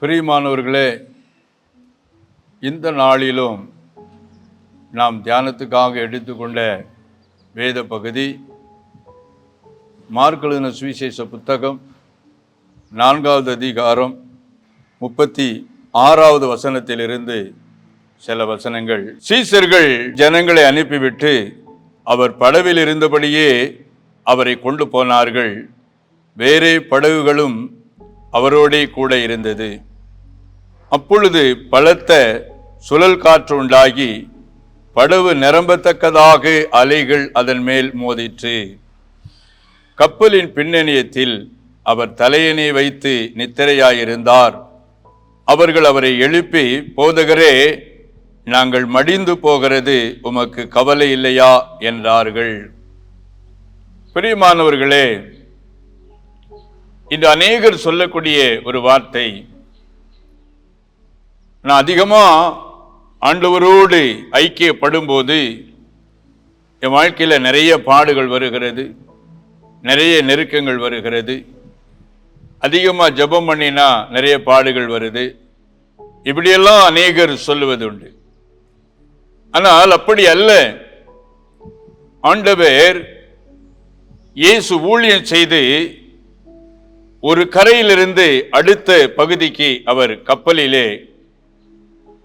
பிரியமானவர்களே, இந்த நாளிலும் நாம் தியானத்துக்காக எடுத்துக்கொண்ட வேத பகுதி மார்க் எழுதின சுவிசேஷ புத்தகம் 4வது அதிகாரம் 36வது வசனத்திலிருந்து சில வசனங்கள். சீசர்கள் ஜனங்களை அனுப்பிவிட்டு அவர் படவில் இருந்தபடியே அவரை கொண்டு போனார்கள். வேறே படகுகளும் அவரோடே கூட இருந்தது. அப்பொழுது பலத்த சுழல் காற்று உண்டாகி படகு நிரம்பத்தக்கதாக அலைகள் அதன் மேல் மோதிற்று. கப்பலின் பின்னணியத்தில் அவர் தலையணை வைத்து நித்திரையாயிருந்தார். அவர்கள் அவரை எழுப்பி, போதகரே, நாங்கள் மடிந்து போகிறது, உமக்கு கவலை இல்லையா என்றார்கள். பிரியமானவர்களே, இன்று அநேகர் சொல்லக்கூடிய ஒரு வார்த்தை, நான் அதிகமாக ஆண்டவரோடு ஐக்கியப்படும் போது என் வாழ்க்கையில் நிறைய பாடுகள் வருகிறது, நிறைய நெருக்கங்கள் வருகிறது. அதிகமாக ஜெபம் பண்ணினா நிறைய பாடுகள் வருது. இப்படியெல்லாம் அநேகர் சொல்லுவது உண்டு. ஆனால் அப்படி அல்ல. ஆண்டவர் இயேசு ஊழியம் செய்து ஒரு கரையிலிருந்து அடுத்த பகுதிக்கு அவர் கப்பலிலே,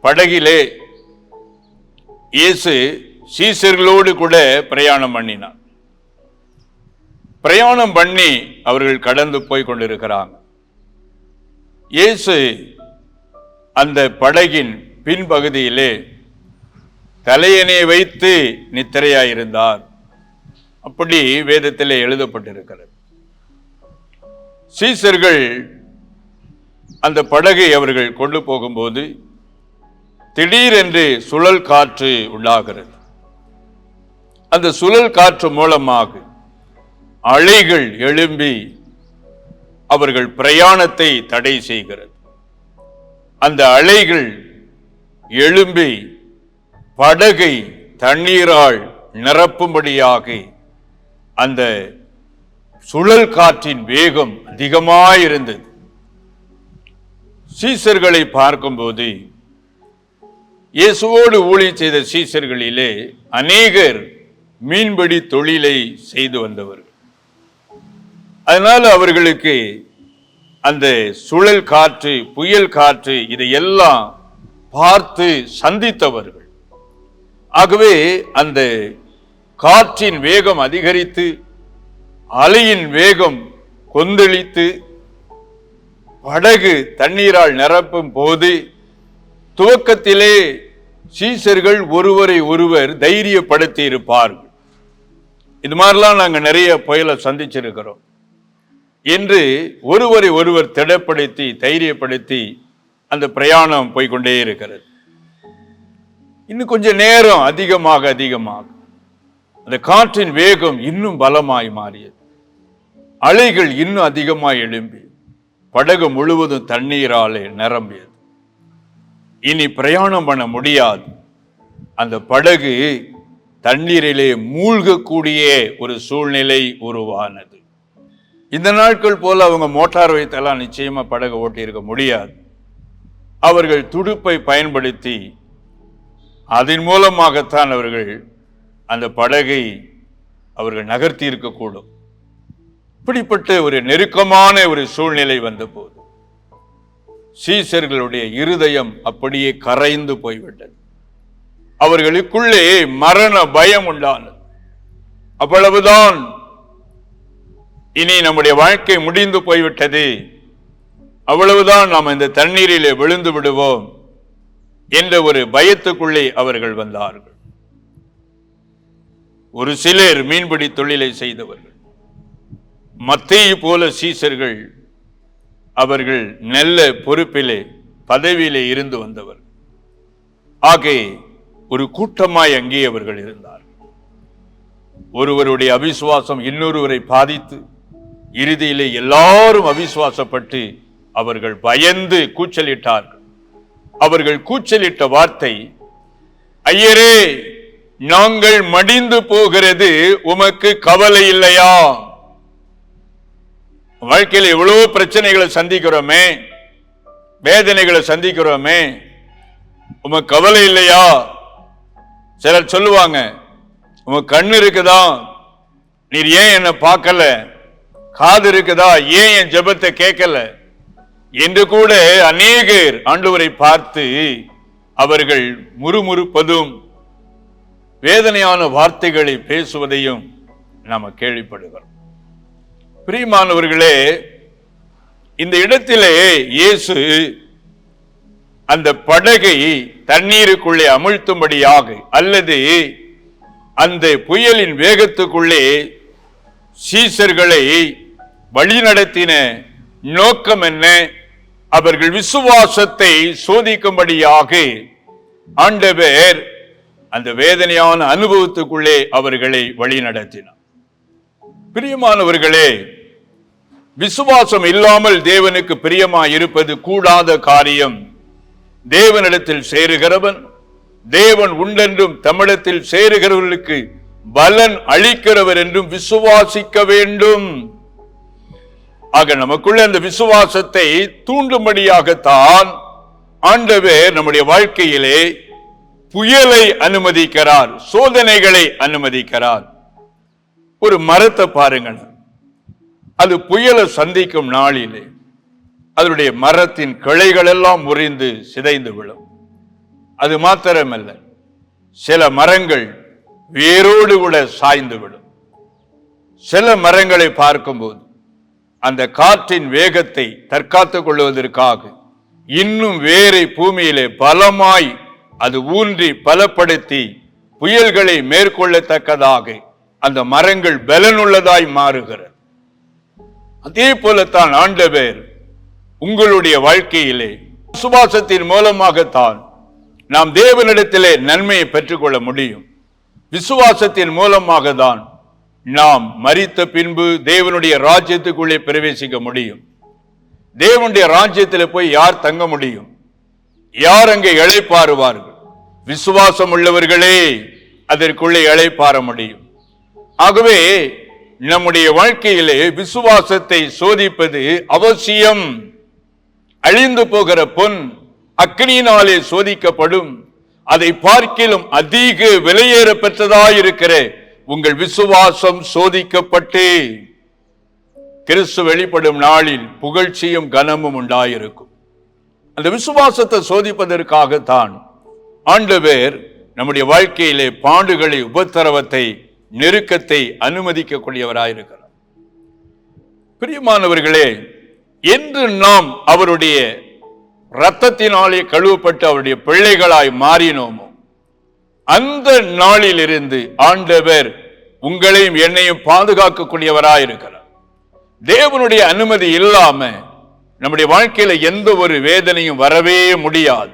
படகிலே இயேசு சீசர்களோடு கூட பிரயாணம் பண்ணினார். பிரயாணம் பண்ணி அவர்கள் கடந்து போய் கொண்டிருக்கிறாங்க. இயேசு அந்த படகின் பின்பகுதியிலே தலையணையை வைத்து நித்திரையாயிருந்தார். அப்படி வேதத்திலே எழுதப்பட்டிருக்கிறது. சீசர்கள் அந்த படகை அவர்கள் கொண்டு போகும்போது திடீரென்று சுழல் காற்று உண்டாகிறது. அந்த சுழல் காற்று மூலமாக அலைகள் எழும்பி அவர்கள் பிரயாணத்தை தடை செய்கிறது. அந்த அலைகள் எழும்பி படகை தண்ணீரால் நிரப்பும்படியாக அந்த சுழல் காற்றின் வேகம் அதிகமாயிருந்தது. சீசர்களை பார்க்கும்போது இயேசுவோடு ஊழியம் செய்த சீசர்களிலே அநேகர் மீன்பிடி தொழிலை செய்து வந்தவர்கள். அதனால அவர்களுக்கு அந்த சுழல் காற்று, புயல் காற்று இதையெல்லாம் பார்த்து சந்தித்தவர்கள். ஆகவே அந்த காற்றின் வேகம் அதிகரித்து அலையின் வேகம் கொந்தளித்து படகு தண்ணீரால் நிரப்பும் போது துவக்கத்திலே சீசர்கள் ஒருவரை ஒருவர் தைரியப்படுத்தி இருப்பார்கள். இது மாதிரிலாம் நாங்கள் நிறைய புயலை சந்திச்சிருக்கிறோம் என்று ஒருவரை ஒருவர் திடப்படுத்தி தைரியப்படுத்தி அந்த பிரயாணம் போய்கொண்டே இருக்கிறது. இன்னும் கொஞ்ச நேரம் அதிகமாக அந்த காற்றின் வேகம் இன்னும் பலமாய் மாறியது. அலைகள் இன்னும் அதிகமாய் எழும்பி படகு முழுவதும் தண்ணீராலே நிரம்பியது. இனி பிரயாணம் பண்ண முடியாது. அந்த படகு தண்ணீரிலே மூழ்கக்கூடிய ஒரு சூழ்நிலை உருவானது. இந்த நாட்கள் போல அவங்க மோட்டார் வைத்தெல்லாம் நிச்சயமா படகு ஓட்டி இருக்க முடியாது. அவர்கள் துடுப்பை பயன்படுத்தி அதன் மூலமாகத்தான் அவர்கள் அந்த படகை அவர்கள் நகர்த்தி இருக்கக்கூடும். இப்படிப்பட்ட ஒரு நெருக்கமான ஒரு சூழ்நிலை வந்த போது சீசர்களுடைய இருதயம் அப்படியே கரைந்து போய்விட்டது. அவர்களுக்குள்ளே மரண பயம் உண்டானது. அவ்வளவுதான், இனி நம்முடைய வாழ்க்கை முடிந்து போய்விட்டது, அவ்வளவுதான், நாம் இந்த தண்ணீரிலே விழுந்து விடுவோம் என்ற ஒரு பயத்துக்குள்ளே அவர்கள் வந்தார்கள். ஒரு சிலர் மீன்பிடி தொழிலை செய்தவர்கள், மத்தேயு போல சீசர்கள், அவர்கள் நல்ல பொறுப்பிலே பதவியிலே இருந்து வந்தவர். ஆகவே ஒரு கூட்டமாய் அங்கே அவர்கள் இருந்தார். ஒருவருடைய அவிசுவாசம் இன்னொருவரை பாதித்து இறுதியிலே எல்லாரும் அவிசுவாசப்பட்டு அவர்கள் பயந்து கூச்சலிட்டார்கள். அவர்கள் கூச்சலிட்ட வார்த்தை, ஐயரே, நாங்கள் மடிந்து போகிறது, உமக்கு கவலை இல்லையா? வாழ்க்கையில் எவ்வளவு பிரச்சனைகளை சந்திக்கிறோமே, வேதனைகளை சந்திக்கிறோமே, உமக்கு கவலை இல்லையா? சிலர் சொல்லுவாங்க, உங்க கண்ணு இருக்குதா, நீர் ஏன் என்ன பார்க்கல? காது இருக்குதா, ஏன் என் ஜெபத்தை கேட்கல என்று கூட அநேகர் ஆண்டவரை பார்த்து அவர்கள் முறுமுறுப்பதும் வேதனையான வார்த்தைகளை பேசுவதையும் நாம கேள்விப்படுகிறோம். பிரியமானவர்களே, இந்த இடத்திலே இயேசு அந்த படகை தண்ணீருக்குள்ளே அமிழ்த்தும்படியாக அல்லது அந்த புயலின் வேகத்துக்குள்ளே சீசர்களை வழிநடத்தின நோக்கம் என்ன? அவர்கள் விசுவாசத்தை சோதிக்கும்படியாக ஆண்டவர் அந்த வேதனையான அனுபவத்துக்குள்ளே அவர்களை வழிநடத்தினார். பிரியமானவர்களே, விசுவாசம் இல்லாமல் தேவனுக்கு பிரியமாய் இருப்பது கூடாத காரியம். தேவனிடத்தில் சேருகிறவன் தேவன் உண்டென்றும் தமிழத்தில் சேருகிறவர்களுக்கு பலன் அளிக்கிறவர் என்றும் விசுவாசிக்க வேண்டும். ஆக நமக்குள்ள அந்த விசுவாசத்தை தூண்டும்படியாகத்தான் ஆண்டவர் நம்முடைய வாழ்க்கையிலே புயலை அனுமதிக்கிறார், சோதனைகளை அனுமதிக்கிறார். ஒரு மரத்தை பாருங்கள், அது புயலை சந்திக்கும் நாளிலே அதனுடைய மரத்தின் கிளைகள் எல்லாம் முறிந்து சிதைந்து விடும். அது மாத்திரமல்ல, சில மரங்கள் வேரோடு கூட சாய்ந்து விடும். சில மரங்களை பார்க்கும்போது அந்த காற்றின் வேகத்தை தற்காத்துக் கொள்வதற்காக இன்னும் வேரை பூமியிலே பலமாய் அது ஊன்றி பலப்படுத்தி புயல்களை மேற்கொள்ளத்தக்கதாக அந்த மரங்கள் பலனுள்ளதாய் மாறுகிறது. அதே போலத்தான் ஆண்டவர் உங்களுடைய வாழ்க்கையிலே விசுவாசத்தின் மூலமாகத்தான் நாம் தேவனிடத்திலே நன்மையை பெற்றுக்கொள்ள முடியும். விசுவாசத்தின் மூலமாக தான் நாம் மரித்த பின்பு தேவனுடைய ராஜ்யத்துக்குள்ளே பிரவேசிக்க முடியும். தேவனுடைய ராஜ்யத்தில் போய் யார் தங்க முடியும்? யார் அங்கே இளைப்பாறுவார்கள்? விசுவாசம் உள்ளவர்களே அதற்குள்ளே இளைப்பாற முடியும். ஆகவே நம்முடைய வாழ்க்கையிலே விசுவாசத்தை சோதிப்பது அவசியம். அழிந்து போகிற பொன் அக்னியினாலே சோதிக்கப்படும். அதை பார்க்கிலும் அதிக விலையேற பெற்றதாயிருக்கிற உங்கள் விசுவாசம் சோதிக்கப்பட்டு கிறிஸ்து வெளிப்படும் நாளில் புகழ்ச்சியும் கனமும் உண்டாயிருக்கும். அந்த விசுவாசத்தை சோதிப்பதற்காகத்தான் ஆண்டவர் நம்முடைய வாழ்க்கையிலே பாடுகளை, உபத்திரவத்தை, நெருக்கத்தை அனுமதிக்கக்கூடியவராயிருக்கிறார். பிரியமானவர்களே, என்று நாம் அவருடைய இரத்தத்தினாலே கழுவப்பட்டு அவருடைய பிள்ளைகளாய் மாறினோமோ அந்த நாளிலிருந்து ஆண்டவர் உங்களையும் என்னையும் பாதுகாக்கக்கூடியவராயிருக்கிறார். தேவனுடைய அனுமதி இல்லாம நம்முடைய வாழ்க்கையில எந்த ஒரு வேதனையும் வரவே முடியாது.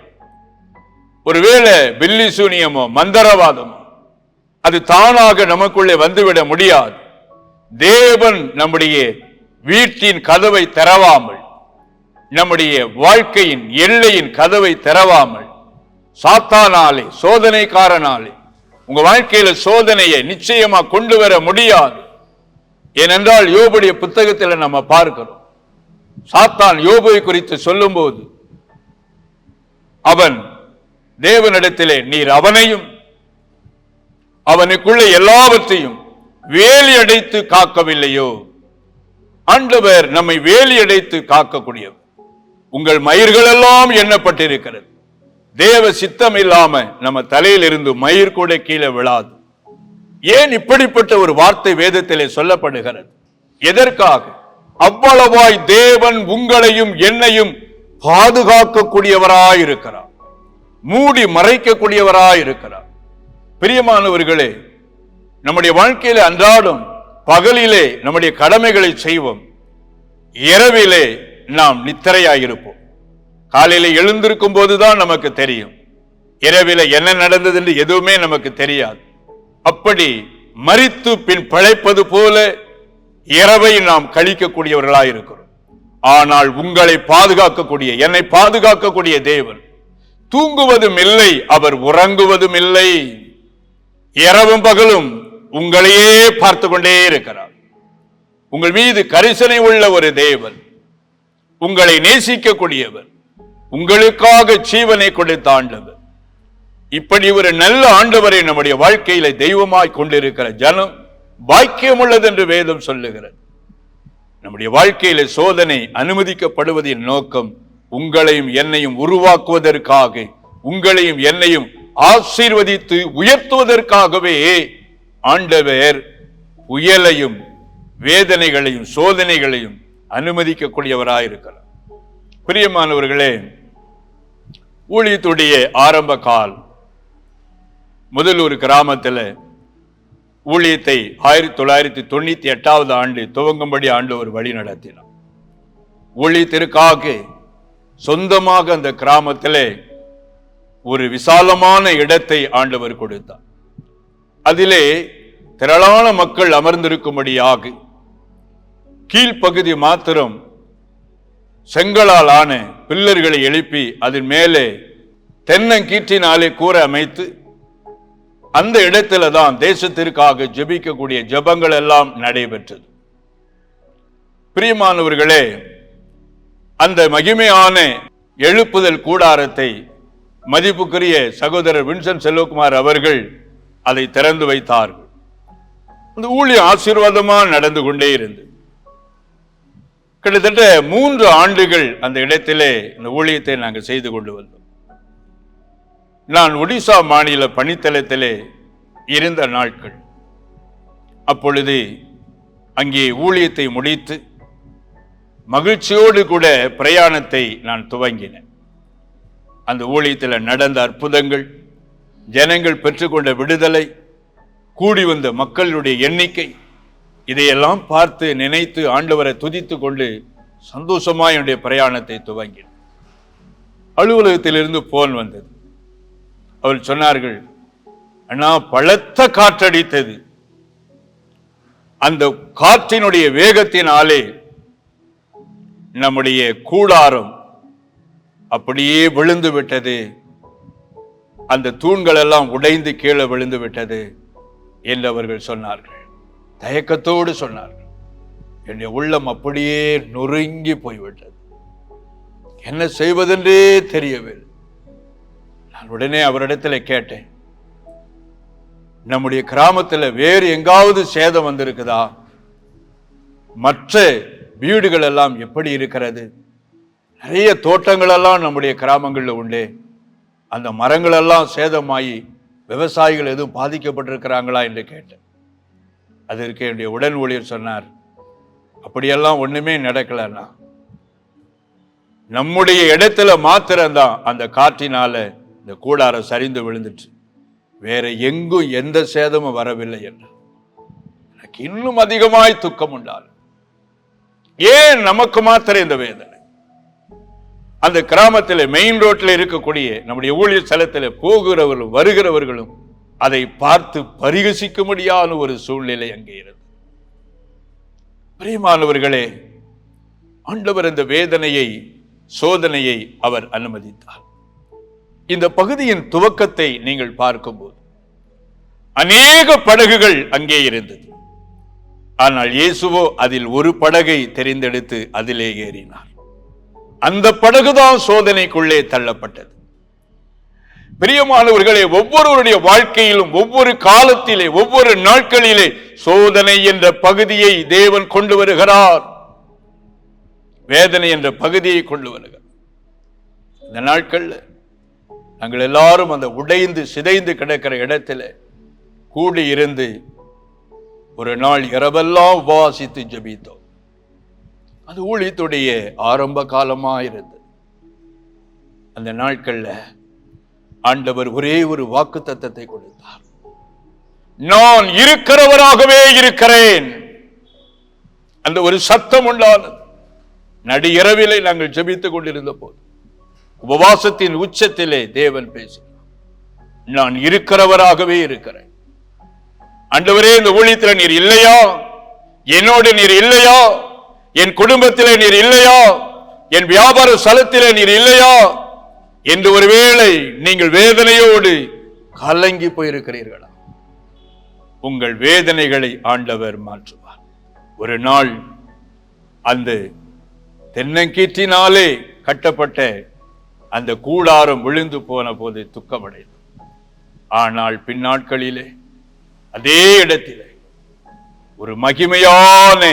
ஒருவேளை பில்லி சூனியமோ மந்திரவாதமோ அது தானாக நமக்குள்ளே வந்துவிட முடியாது. தேவன் நம்முடைய வீட்டின் கதவை திறவாமல், நம்முடைய வாழ்க்கையின் எல்லையின் கதவை திறவாமல், சாத்தானாலே, சோதனைக்காரனாலே உங்க வாழ்க்கையில சோதனையை நிச்சயமா கொண்டு வர முடியாது. ஏனென்றால் யோபுடைய புத்தகத்தில் நம்ம பார்க்கிறோம், சாத்தான் யோபுவை குறித்து சொல்லும் போது அவன் தேவனிடத்திலே நீர் அவனையும் அவனுக்குள்ள எல்லாவற்றையும் வேலி அடைத்து காக்கவில்லையோ? ஆண்டவர் நம்மை வேலி அடைத்து காக்கக்கூடியவர். உங்கள் மயிர்கள் எல்லாம் எண்ணப்பட்டிருக்கிறது. தேவ சித்தம் இல்லாம நம்ம தலையில் இருந்து மயிர் கூட கீழே விழாது. ஏன் இப்படிப்பட்ட ஒரு வார்த்தை வேதத்திலே சொல்லப்படுகிறது? எதற்காக? அவ்வளவாய் தேவன் உங்களையும் என்னையும் பாதுகாக்கக்கூடியவராயிருக்கிறார், மூடி மறைக்கக்கூடியவராயிருக்கிறார். பிரியமானவர்களே, நம்முடைய வாழ்க்கையில அன்றாடம் பகலிலே நம்முடைய கடமைகளை செய்வோம், இரவிலே நாம் நித்திரையாயிருப்போம். காலையில எழுந்திருக்கும் போதுதான் நமக்கு தெரியும், இரவில என்ன நடந்தது என்று எதுவுமே நமக்கு தெரியாது. அப்படி மரித்து பின் பிழைப்பது போல இரவை நாம் கழிக்கக்கூடியவர்களாயிருக்கிறோம். ஆனால் உங்களை பாதுகாக்கக்கூடிய, என்னை பாதுகாக்கக்கூடிய தேவன் தூங்குவதும் இல்லை, அவர் உறங்குவதும் இல்லை. இரவும் பகலும் உங்களையே பார்த்து கொண்டே இருக்கிறார். உங்கள் மீது கரிசனை உள்ள ஒரு தேவன், உங்களை நேசிக்கக்கூடியவர், உங்களுக்காக ஜீவனை கொடுத்த ஆண்டவர். இப்படி ஒரு நல்ல ஆண்டவரை நம்முடைய வாழ்க்கையில தெய்வமாய் கொண்டிருக்கிற ஜனம் பாக்கியம் உள்ளது என்று வேதம் சொல்லுகிறது. நம்முடைய வாழ்க்கையில சோதனை அனுமதிக்கப்படுவதின் நோக்கம் உங்களையும் என்னையும் உருவாக்குவதற்காக, உங்களையும் என்னையும் ஆசீர்வதித்து உயர்த்துவதற்காகவே ஆண்டவர் புயலையும் வேதனைகளையும் சோதனைகளையும் அனுமதிக்கக்கூடியவராயிருக்கிறார். பிரியமானவர்களே, ஊழியத்துடைய ஆரம்ப கால் முதல் ஒரு கிராமத்தில் ஊழியத்தை 1998 ஆண்டு துவங்கும்படி ஆண்டவர் வழி நடத்தினார். ஊழியத்திற்காக சொந்தமாக அந்த கிராமத்தில் ஒரு விசாலமான இடத்தை ஆண்டவர் கொடுத்தார். அதிலே திரளான மக்கள் அமர்ந்திருக்கும்படியாக கீழ்ப்பகுதி மாத்திரம் செங்கலால் ஆன பில்லர்களை எழுப்பி அதன் மேலே தென்னங்கீற்றினாலே கூரை அமைத்து அந்த இடத்துல தான் தேசத்திற்காக ஜெபிக்கக்கூடிய ஜெபங்கள் எல்லாம் நடைபெற்றது. பிரியமானவர்களே, அந்த மகிமையான எழுப்புதல் கூடாரத்தை மதிப்புக்குரிய சகோதரர் வின்சென்ட் செல்வகுமார் அவர்கள் அதை திறந்து வைத்தார்கள். அந்த ஊழியம் ஆசீர்வாதமா நடந்து கொண்டே இருந்தது. கிட்டத்தட்ட 3 ஆண்டுகள் அந்த இடத்திலே இந்த ஊழியத்தை நாங்கள் செய்து கொண்டு வந்தோம். நான் ஒடிசா மாநில பணித்தளத்திலே இருந்த நாட்கள். அப்பொழுது அங்கே ஊழியத்தை முடித்து மகிழ்ச்சியோடு கூட பிரயாணத்தை நான் துவங்கினேன். அந்த ஊழியத்தில் நடந்த அற்புதங்கள், ஜனங்கள் பெற்றுக்கொண்ட விடுதலை, கூடி வந்த மக்களுடைய எண்ணிக்கை, இதையெல்லாம் பார்த்து நினைத்து ஆண்டவரை துதித்து கொண்டு சந்தோஷமாய் என்னுடைய பிரயாணத்தை துவங்கினேன். அலுவலகத்திலிருந்து போன் வந்தது. அவர்கள் சொன்னார்கள், அண்ணா, பலத்த காற்றடித்தது. அந்த காற்றினுடைய வேகத்தினாலே நம்முடைய கூடாரம் அப்படியே விழுந்து விட்டது. அந்த தூண்கள் எல்லாம் உடைந்து கீழே விழுந்து விட்டது என்று அவர்கள் சொன்னார்கள். தயக்கத்தோடு சொன்னார்கள். என்னுடைய உள்ளம் அப்படியே நொறுங்கி போய்விட்டது. என்ன செய்வதென்றே தெரியவில்லை. நான் உடனே அவரிடத்தில் கேட்டேன், நம்முடைய கிராமத்தில் வேறு எங்காவது சேதம் வந்திருக்குதா? மற்ற வீடுகள் எல்லாம் எப்படி இருக்கிறது? நிறைய தோட்டங்கள் எல்லாம் நம்முடைய கிராமங்களில் உண்டு. அந்த மரங்கள் எல்லாம் சேதமாகி விவசாயிகள் எதுவும் பாதிக்கப்பட்டிருக்கிறாங்களா என்று கேட்டேன். அதற்கு என்னுடைய உடன் ஊழியர் சொன்னார், அப்படியெல்லாம் ஒண்ணுமே நடக்கலன்னா, நம்முடைய இடத்துல மாத்திரம்தான் அந்த காற்றினால இந்த கூடாரம் சரிந்து விழுந்துச்சு, வேற எங்கும் எந்த சேதமும் வரவில்லை என்று. எனக்கு இன்னும் அதிகமாய் துக்கம் உண்டாலும். ஏன் நமக்கு மாத்திரம் இந்த வேதனை? அந்த கிராமத்தில் மெயின் ரோட்ல இருக்கக்கூடிய நம்முடைய ஊழியர் ஸ்தலத்தில் போகிறவர்களும் வருகிறவர்களும் அதை பார்த்து பரிகசிக்க முடியாத ஒரு சூழ்நிலை அங்கே இருந்தது. பிரியமானவர்களே, ஆண்டவர் இந்த வேதனையை, சோதனையை அவர் அனுமதித்தார். இந்த பகுதியின் துவக்கத்தை நீங்கள் பார்க்கும்போது அநேக படகுகள் அங்கே இருந்தது. ஆனால் இயேசுவோ அதில் ஒரு படகை தெரிந்தெடுத்து அதிலே ஏறினார். அந்த படகுதான் சோதனைக்குள்ளே தள்ளப்பட்டது. பிரியமானவர்களே, ஒவ்வொருவருடைய வாழ்க்கையிலும் ஒவ்வொரு காலத்திலே ஒவ்வொரு நாட்களிலே சோதனை என்ற பகுதியை தேவன் கொண்டு வருகிறார். வேதனை என்ற பகுதியை கொண்டு வருகிறார். இந்த நாட்கள்ல நாங்கள் எல்லாரும் அந்த உடைந்து சிதைந்து கிடக்கிற இடத்துல கூடி இருந்து ஒரு நாள் இரவெல்லாம் உபவாசித்து ஜெபித்தோம். அது ஊழியத்துடைய ஆரம்ப காலமா இருந்தது. அந்த நாட்கள்ல ஆண்டவர் ஒரே ஒரு வாக்குத்தத்தத்தை கொடுத்தார், நான் இருக்கிறவராகவே இருக்கிறேன். அந்த ஒரு சத்தம் உண்டானது. நடு இரவிலே நாங்கள் ஜெபித்துக் கொண்டிருந்த போது உபவாசத்தின் உச்சத்திலே தேவன் பேசினார், நான் இருக்கிறவராகவே இருக்கிறேன். ஆண்டவரே, இந்த ஊழியத்தில் நீர் இல்லையா? என்னோடு நீர் இல்லையா? என் குடும்பத்திலே நீர் இல்லையா? என் வியாபார ஸ்தலத்திலே நீர் இல்லையா என்று ஒருவேளை நீங்கள் வேதனையோடு கலங்கி போயிருக்கிறீர்களா? உங்கள் வேதனைகளை ஆண்டவர் மாற்றுவார். ஒரு நாள் அந்த தென்னங்கீற்றினாலே கட்டப்பட்ட அந்த கூடாரம் விழுந்து போன போது துக்கமடைந்தார். ஆனால் பின்னாட்களிலே அதே இடத்திலே ஒரு மகிமையான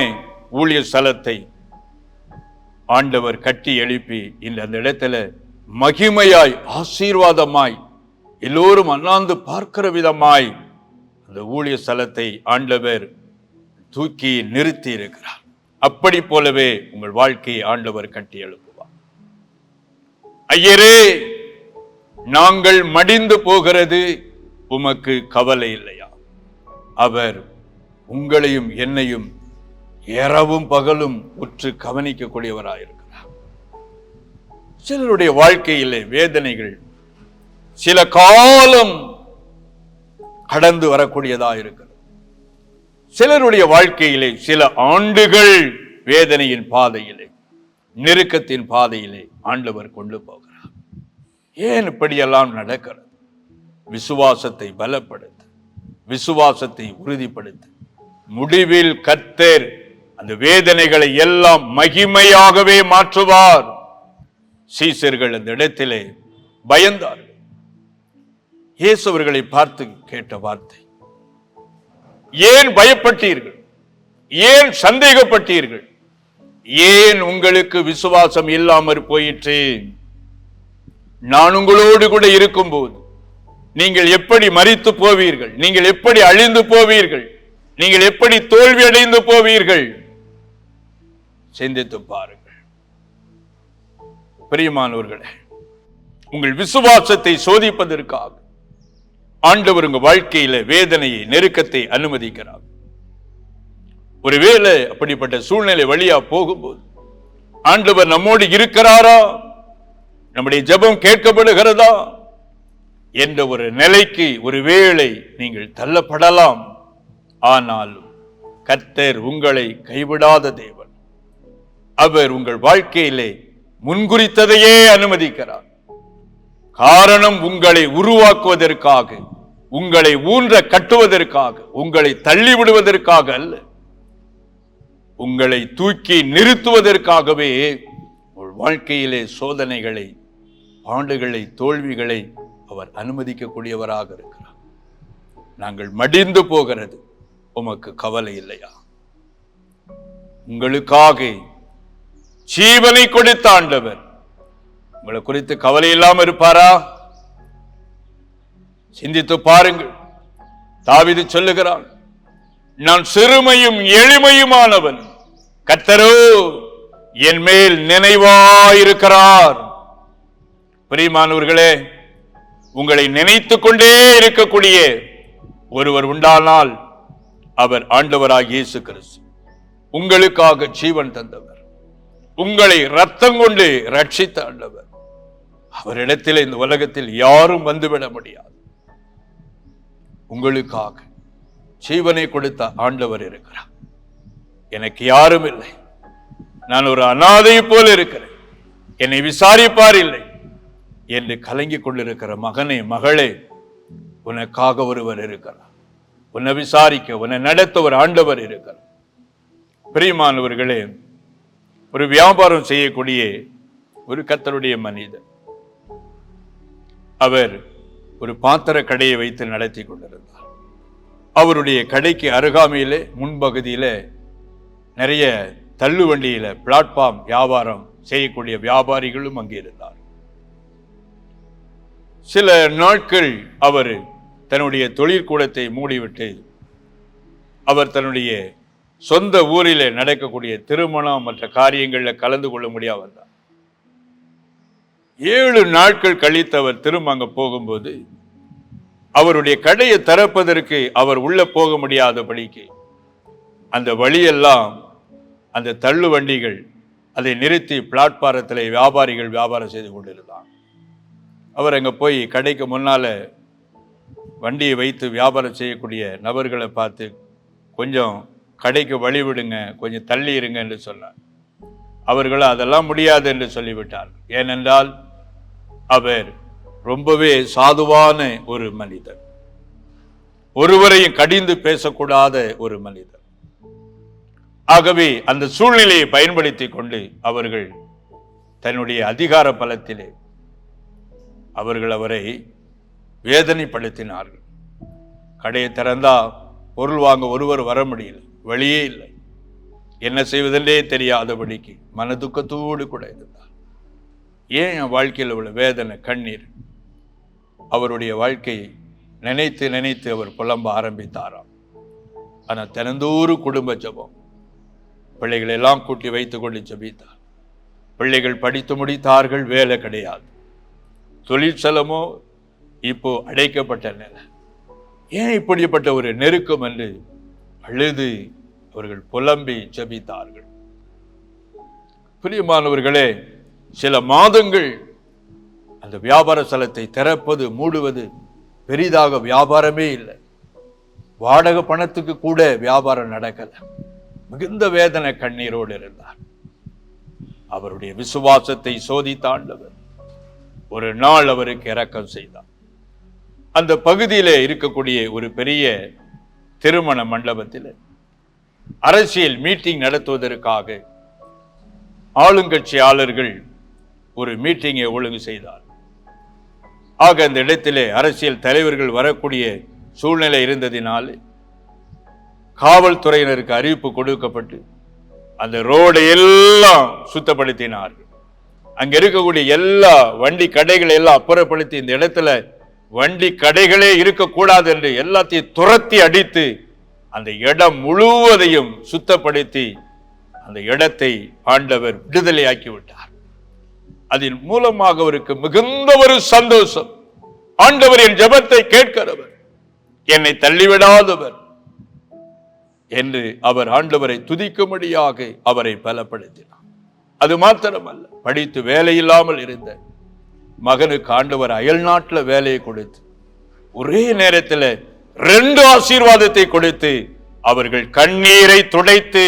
ஊழிய ஸ்தலத்தை ஆண்டவர் கட்டி எழுப்பி அந்த இடத்துல மகிமையாய் ஆசீர்வாதமாய் எல்லோரும் அண்ணாந்து பார்க்கிற விதமாய் அந்த ஊழிய ஸ்தலத்தை ஆண்டவர் தூக்கி நிறுத்தி இருக்கிறார். அப்படி போலவே உங்கள் வாழ்க்கையை ஆண்டவர் கட்டி எழுப்புவார். ஐயரே, நாங்கள் மடிந்து போகிறது உமக்கு கவலை இல்லையா? அவர் உங்களையும் என்னையும் இரவும் பகலும் உற்று கவனிக்கக்கூடியவராயிருக்கிறார். சிலருடைய வாழ்க்கையிலே வேதனைகள் சில காலம் கடந்து வரக்கூடியதா இருக்கிறது. சிலருடைய வாழ்க்கையிலே சில ஆண்டுகள் வேதனையின் பாதையிலே, நெருக்கத்தின் பாதையிலே ஆண்டவர் கொண்டு போகிறார். ஏன் இப்படியெல்லாம் நடக்கிறது? விசுவாசத்தை பலப்படுத்த, விசுவாசத்தை உறுதிப்படுத்த, முடிவில் கர்த்தர் அந்த வேதனைகளை எல்லாம் மகிமையாகவே மாற்றுவார். சீசர்கள் அந்த இடத்திலே பயந்தார்கள். இயேசு அவர்களை பார்த்து கேட்ட வார்த்தை, ஏன் பயப்பட்டீர்கள்? ஏன் சந்தேகப்பட்டீர்கள்? ஏன் உங்களுக்கு விசுவாசம் இல்லாமற் போயிற்று? நான் உங்களோடு கூட இருக்கும்போது நீங்கள் எப்படி மரித்து போவீர்கள்? நீங்கள் எப்படி அழிந்து போவீர்கள்? நீங்கள் எப்படி தோல்வி அடைந்து போவீர்கள்? சிந்தித்து பாருங்கள். பிரியமானவர்களே, உங்கள் விசுவாசத்தை சோதிப்பதற்காக ஆண்டவர் உங்க வாழ்க்கையில வேதனையை, நெருக்கத்தை அனுமதிக்கிறார். ஒருவேளை அப்படிப்பட்ட சூழ்நிலை வழியா போகும்போது ஆண்டவர் நம்மோடு இருக்கிறாரா, நம்முடைய ஜெபம் கேட்கப்படுகிறதா என்ற ஒரு நிலைக்கு ஒருவேளை நீங்கள் தள்ளப்படலாம். ஆனாலும் கர்த்தர் உங்களை கைவிடாத தேவன். அவர் உங்கள் வாழ்க்கையிலே முன்குறித்ததையே அனுமதிக்கிறார். காரணம் உங்களை உருவாக்குவதற்காக, உங்களை ஊன்ற கட்டுவதற்காக, உங்களை தள்ளிவிடுவதற்காக அல்ல, உங்களை தூக்கி நிறுத்துவதற்காகவே உங்கள் வாழ்க்கையிலே சோதனைகளை, பாடுகளை, தோல்விகளை அவர் அனுமதிக்கக்கூடியவராக இருக்கிறார். நாங்கள் மடிந்து போகிறது உமக்கு கவலை இல்லையா? உங்களுக்காக ஜீவனை கொடுத்த ஆண்டவர் உங்களை குறித்து கவலை இல்லாமல் இருப்பாரா? சிந்தித்து பாருங்கள். தாவீது சொல்லுகிறான், நான் சிறுமையும் எளிமையுமானவன், கர்த்தரோ என் மேல் நினைவாயிருக்கிறார். பிரியமானவர்களே, உங்களை நினைத்துக் கொண்டே இருக்கக்கூடிய ஒருவர் உண்டானால் அவர் ஆண்டவராகிய இயேசு கிறிஸ்து. உங்களுக்காக ஜீவன் தந்தவர், உங்களை இரத்தம் கொண்டு ரட்சித்த ஆண்டவர். அவரிடத்தில் இந்த உலகத்தில் யாரும் வந்துவிட முடியாது. உங்களுக்காக ஜீவனை கொடுத்த ஆண்டவர் இருக்கிறார். எனக்கு யாரும் இல்லை, நான் ஒரு அனாதை போல இருக்கிறேன், என்னை விசாரிப்பார் இல்லை என்று கலங்கிக் கொண்டிருக்கிற மகனே, மகளே, உனக்காக ஒருவர் இருக்கிறார். உன்னை விசாரிக்க, உன்னை நடத்த ஒரு ஆண்டவர் இருக்கிறார். பிரியமானவர்களே, ஒரு வியாபாரம் செய்யக்கூடிய ஒரு கர்த்தருடைய மனிதர், அவர் ஒரு பாத்திர கடையை வைத்து நடத்தி கொண்டிருந்தார். அவருடைய கடைக்கு அருகாமையிலே முன்பகுதியில நிறைய தள்ளுவண்டியில பிளாட்ஃபார்ம் வியாபாரம் செய்யக்கூடிய வியாபாரிகளும் அங்கே இருந்தார். சில நாட்கள் அவர் தன்னுடைய தொழிற்கூடத்தை மூடிவிட்டு அவர் தன்னுடைய சொந்த ஊரிலே நடக்கக்கூடிய திருமணம் மற்ற காரியங்களில் கலந்து கொள்ள முடியாது வந்தார். 7 நாட்கள் கழித்து அவர் திரும்ப அங்க போகும்போது அவருடைய கடையை திறப்பதற்கு அவர் உள்ள போக முடியாதபடிக்கு அந்த வழியெல்லாம் அந்த தள்ளு வண்டிகள் அதை நிறுத்தி பிளாட்பாரத்தில் வியாபாரிகள் வியாபாரம் செய்து கொண்டிருந்தார். அவர் அங்கே போய் கடைக்கு முன்னால வண்டியை வைத்து வியாபாரம் செய்யக்கூடிய நபர்களை பார்த்து, கொஞ்சம் கடைக்கு வழி விடுங்க, கொஞ்சம் தள்ளி இருங்க என்று சொன்னார். அவர்களும் அதெல்லாம் முடியாது என்று சொல்லிவிட்டார். ஏனென்றால் அவர் ரொம்பவே சாதுவான ஒரு மனிதர், ஒருவரையும் கடிந்து பேசக்கூடாத ஒரு மனிதர். ஆகவே அந்த சூழ்நிலையை பயன்படுத்தி கொண்டு அவர்கள் தன்னுடைய அதிகார பலத்திலே அவர்கள் அவரை வேதனைப்படுத்தினார்கள். கடையை திறந்தா பொருள் வாங்க ஒருவர் வர முடியல, வழியே இல்லை. என்ன செய்வதென்றே தெரியாதபடிக்கு மனதுக்கத்தோடு கூட இருந்தார். ஏன் என் வாழ்க்கையில் உள்ள வேதனை, கண்ணீர்? அவருடைய வாழ்க்கையை நினைத்து நினைத்து அவர் புலம்ப ஆரம்பித்தாராம். ஆனால் தினந்தோறும் குடும்ப ஜெபம், பிள்ளைகளை எல்லாம் கூட்டி வைத்துக் கொண்டு ஜெபித்தார். பிள்ளைகள் படித்து முடித்தார்கள், வேலை கிடையாது. தொழிற்சலமோ இப்போ அடைக்கப்பட்ட நிலை. ஏன் இப்படிப்பட்ட ஒரு நெருக்கம் என்று அழுது அவர்கள் புலம்பி ஜெபித்தார்கள். பிரியமானவர்களே, சில மாதங்கள் அந்த வியாபார ஸ்தலத்தை திறப்பது மூடுவது பெரிதாக வியாபாரமே இல்லை. வாடகை பணத்துக்கு கூட வியாபாரம் நடக்கல. மிகுந்த வேதனை கண்ணீரோடு இருந்தார். அவருடைய விசுவாசத்தை சோதித்த ஆண்டவர் ஒரு நாள் அவருக்கு இரக்கம் செய்தார். அந்த பகுதியிலே இருக்கக்கூடிய ஒரு பெரிய திருமண மண்டபத்தில் அரசியல் மீட்டிங் நடத்துவதற்காக ஆளுங்கட்சியாளர்கள் ஒரு மீட்டிங்கை ஒழுங்கு செய்தார். ஆக அந்த இடத்திலே அரசியல் தலைவர்கள் வரக்கூடிய சூழ்நிலை இருந்ததினால் காவல்துறையினருக்கு அறிவிப்பு கொடுக்கப்பட்டு அந்த ரோடை எல்லாம் சுத்தப்படுத்தினார்கள். அங்க இருக்கக்கூடிய எல்லா வண்டி கடைகளை எல்லாம் அப்புறப்படுத்தி இந்த இடத்துல வண்டி கடைகளே இருக்கக்கூடாது என்று எல்லாத்தையும் துரத்தி அடித்து அந்த இடம் முழுவதையும் சுத்தப்படுத்தி அந்த இடத்தை ஆண்டவர் விடுதலையாக்கி விட்டார். அதன் மூலமாக அவருக்கு மிகுந்த ஒரு சந்தோஷம். ஆண்டவர் என் ஜெபத்தை கேட்கிறவர், என்னை தள்ளிவிடாதவர் என்று அவர் ஆண்டவரை துதிக்கும்படியாக அவரை பலப்படுத்தினார். அது மாத்திரமல்ல, படித்து வேலை இல்லாமல் இருந்த மகனுக்கு ஆண்டவர் அயல் நாட்டில் வேலையை கொடுத்து ஒரே நேரத்தில் 2 ஆசீர்வாதத்தை கொடுத்து அவர்கள் கண்ணீரை துடைத்து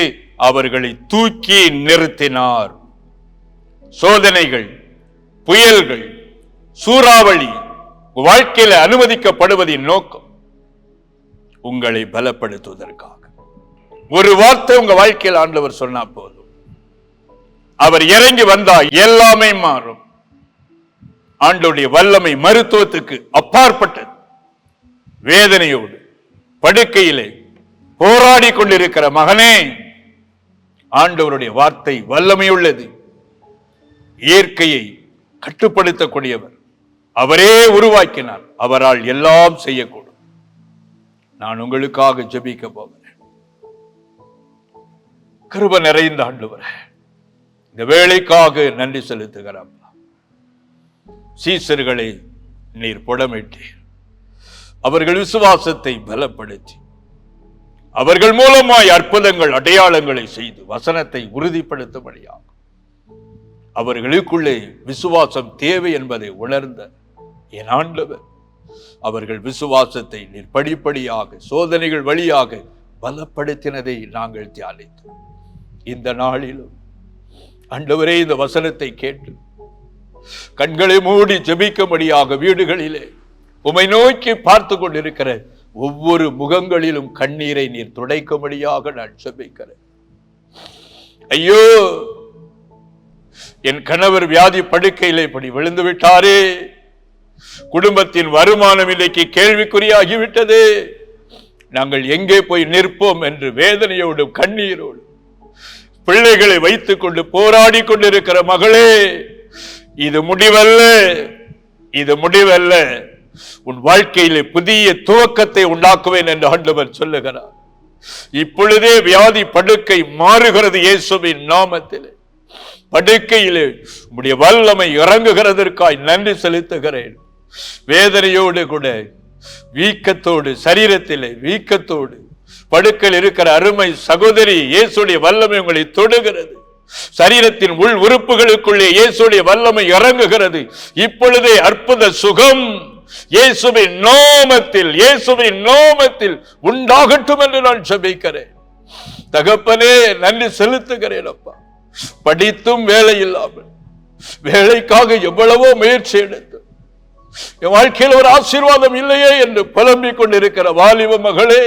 அவர்களை தூக்கி நிறுத்தினார். சோதனைகள், புயல்கள், சூறாவளி வாழ்க்கையில அனுமதிக்கப்படுவதின் நோக்கம் உங்களை பலப்படுத்துவதற்காக. ஒரு வார்த்தை உங்க வாழ்க்கையில் ஆண்டவர் சொன்னா போதும், அவர் இறங்கி வந்தா எல்லாமே மாறும். ஆண்டவருடைய வல்லமை மருத்துவத்துக்கு அப்பாற்பட்டது. வேதனையோடு படுக்கையிலே போராடி கொண்டிருக்கிற மகனே, ஆண்டவருடைய வார்த்தை வல்லமையுள்ளது. இயற்கையை கட்டுப்படுத்தக்கூடியவர், அவரே உருவாக்கினார், அவரால் எல்லாம் செய்யக்கூடும். நான் உங்களுக்காக ஜெபிக்க போகிறேன். கிருபை நிறைந்த ஆண்டவரே, இந்த வேளைக்காக நன்றி செலுத்துகிறேன். சீசர்களை நீர் புடமிட்டீர், அவர்கள் விசுவாசத்தை பலப்படுத்தி அவர்கள் மூலமாய் அற்புதங்கள் அடையாளங்களை செய்து வசனத்தை உறுதிப்படுத்தும்படியாக அவர்களுக்குள்ளே விசுவாசம் தேவை என்பதை உணர்ந்த என் ஆண்டவர் அவர்கள் விசுவாசத்தை நீர் படிப்படியாக சோதனைகள் வழியாக பலப்படுத்தினதை நாங்கள் தியானித்தோம். இந்த நாளிலும் ஆண்டவரே, இந்த வசனத்தை கேட்டு கண்களை மூடி ஜெபிக்கும்படியாக வீடுகளிலே உம்மை நோக்கி பார்த்து கொண்டிருக்கிற ஒவ்வொரு முகங்களிலும் கண்ணீரை நீர் துடைக்கும்படியாக நான் ஜெபிக்கிறேன். ஐயோ, என் கணவர் வியாதி படுக்கையிலே இப்படி விழுந்து விட்டாரே, குடும்பத்தின் வருமானம் இன்றைக்கு கேள்விக்குறியாகிவிட்டது, நாங்கள் எங்கே போய் நிற்போம் என்று வேதனையோடும் கண்ணீரோடு பிள்ளைகளை வைத்துக் கொண்டு போராடி கொண்டிருக்கிற மகளே, இது முடிவல்ல, இது முடிவல்ல. உன் வாழ்க்கையிலே புதிய துவக்கத்தை உண்டாக்குவேன் என்று ஆண்டவர் சொல்லுகிறார். இப்பொழுதே வியாதி படுக்கை மாறுகிறது இயேசுவின் நாமத்திலே. படுக்கையிலே உம்முடைய வல்லமை இறங்குகிறதற்காய் நன்றி செலுத்துகிறேன். வேதனையோடு கூட வீக்கத்தோடு, சரீரத்திலே வீக்கத்தோடு படுக்கையில் இருக்கிற அருமை சகோதரி, இயேசுடைய வல்லமை உங்களை தொடுகிறது. சரீரத்தின் உள் உறுப்புகளுக்குள்ளே இயேசுடைய வல்லமை இறங்குகிறது. இப்பொழுதே அற்புத சுகம் இயேசுவின் நாமத்தில், இயேசுவின் நாமத்தில் உண்டாகட்டும் என்று நான் ஜெபிக்கிறேன். தகப்பனே, நன்றி செலுத்துகிறேன். அப்பா, படித்தும் வேலை இல்லாமல், வேலைக்காக எவ்வளவோ முயற்சி எடுத்து என் வாழ்க்கையில் ஒரு ஆசீர்வாதம் இல்லையே என்று புலம்பிக் கொண்டிருக்கிற வாலிப மகளே,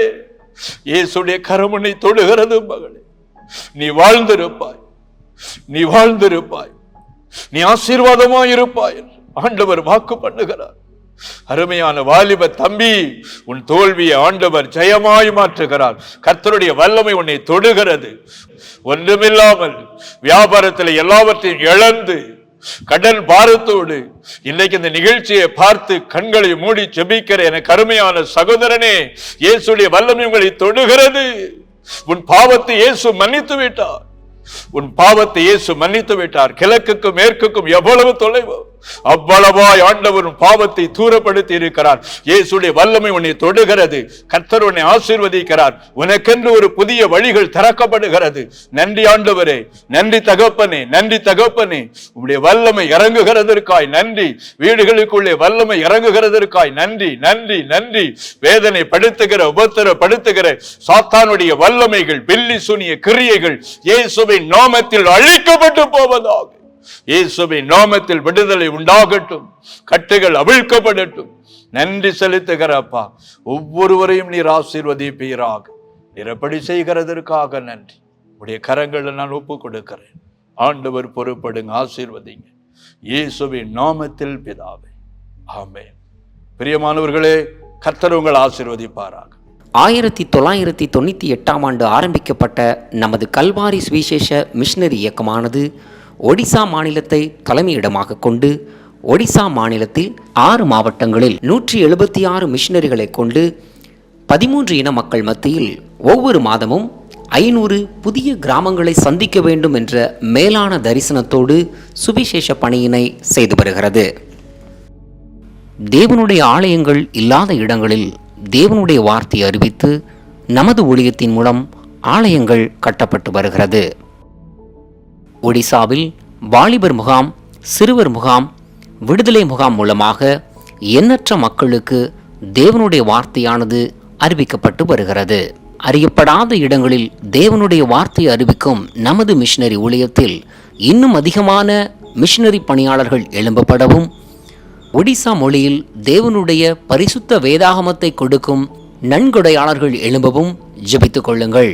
இயேசுடைய கரமுனை தொடுகிறது. மகளே, நீ வாழ்ந்திருப்பாய், நீ வாழ்ந்திருப்பாய், நீ ஆசீர்வாதமாய் இருப்பாய் என்று ஆண்டவர் வாக்கு பண்ணுகிறார். அருமையான வாலிப தம்பி, உன் தோல்வியை ஆண்டவர் ஜெயமாய் மாற்றுகிறார். கர்த்தருடைய வல்லமை உன்னை தொடுகிறது. ஒன்றுமில்லாமல் வியாபாரத்தில் எல்லாவற்றையும் இழந்து கடன் பாரத்தோடு இன்னைக்கு இந்த நிகழ்ச்சியை பார்த்து கண்களை மூடி ஜெபிக்கிற எனக்கு அருமையான சகோதரனே, இயேசுடைய வல்லமை உங்களை தொடுகிறது. உன் பாவத்தை இயேசு மன்னித்து விட்டார். உன் பாவத்தை இயேசு மன்னித்து விட்டார். கிழக்குக்கும் மேற்குக்கும் எவ்வளவு தொலைவோ அவ்வளவாய் ஆண்டவர் பாவத்தை தூரப்படுத்தி இருக்கிறார். இயேசுடைய வல்லமை உன்னை தொடுகிறது. கர்த்தர் உன்னை ஆசீர்வதிக்கிறார். உனக்கென்று ஒரு புதிய வழிகள் திறக்கப்படுகிறது. நன்றி ஆண்டவரே, நன்றி தகப்பனே, நன்றி தகப்பனே. உம்முடைய வல்லமை இறங்குகிறதற்காய் நன்றி. வீடுகளுக்குள்ளே வல்லமை இறங்குகிறதற்காய் நன்றி, நன்றி, நன்றி. வேதனை படுத்துகிற, உபத்திரப்படுத்துகிற சாத்தானுடைய வல்லமைகள், பில்லி சூனிய கிரியைகள் இயேசுவின் நாமத்தில் அழிக்கப்பட்டு போவதாக. இயேசுவின் நாமத்தில் விடுதலை உண்டாகட்டும். கட்டுகள் அவிழ்க்கப்படட்டும். நன்றி செலுத்துகிறப்பா, ஒவ்வொருவரையும் நீர் ஆசீர்வதிப்பீராக. நீர் எப்படி செய்கிறதற்காக நன்றி. உடைய கரங்களை நான் ஒப்புக் கொடுக்கிறேன். ஆண்டவர் பொறுப்படுங்க, ஆசீர்வதிங்க. இயேசுவின் நாமத்தில் பிதாவே, ஆமென். பிரியமானவர்களே, கர்த்தர் உங்களை ஆசீர்வதிப்பாராக. 1998ஆம் ஆண்டு ஆரம்பிக்கப்பட்ட நமது கல்வாரி சுவிசேஷ மிஷனரி இயக்கமானது ஒடிசா மாநிலத்தை தலைமையிடமாக கொண்டு ஒடிசா மாநிலத்தில் 6 மாவட்டங்களில் 176 மிஷனரிகளை கொண்டு 13 இன மக்கள் மத்தியில் ஒவ்வொரு மாதமும் 500 புதிய கிராமங்களை சந்திக்க வேண்டும் என்ற மேலான தரிசனத்தோடு சுவிசேஷ பணியினை செய்து வருகிறது. தேவனுடைய ஆலயங்கள் இல்லாத இடங்களில் தேவனுடைய வார்த்தை அறிவித்து நமது ஊழியத்தின் மூலம் ஆலயங்கள் கட்டப்பட்டு வருகிறது. ஒடிசாவில் வாலிபர் முகாம், சிறுவர் முகாம், விடுதலை முகாம் மூலமாக எண்ணற்ற மக்களுக்கு தேவனுடைய வார்த்தையானது அறிவிக்கப்பட்டு வருகிறது. அறியப்படாத இடங்களில் தேவனுடைய வார்த்தையை அறிவிக்கும் நமது மிஷனரி ஊழியத்தில் இன்னும் அதிகமான மிஷனரி பணியாளர்கள் எழும்பப்படவும், ஒடிசா மொழியில் தேவனுடைய பரிசுத்த வேதாகமத்தை கொடுக்கும் நன்கொடையாளர்கள் எழும்பவும் ஜெபித்துக் கொள்ளுங்கள்.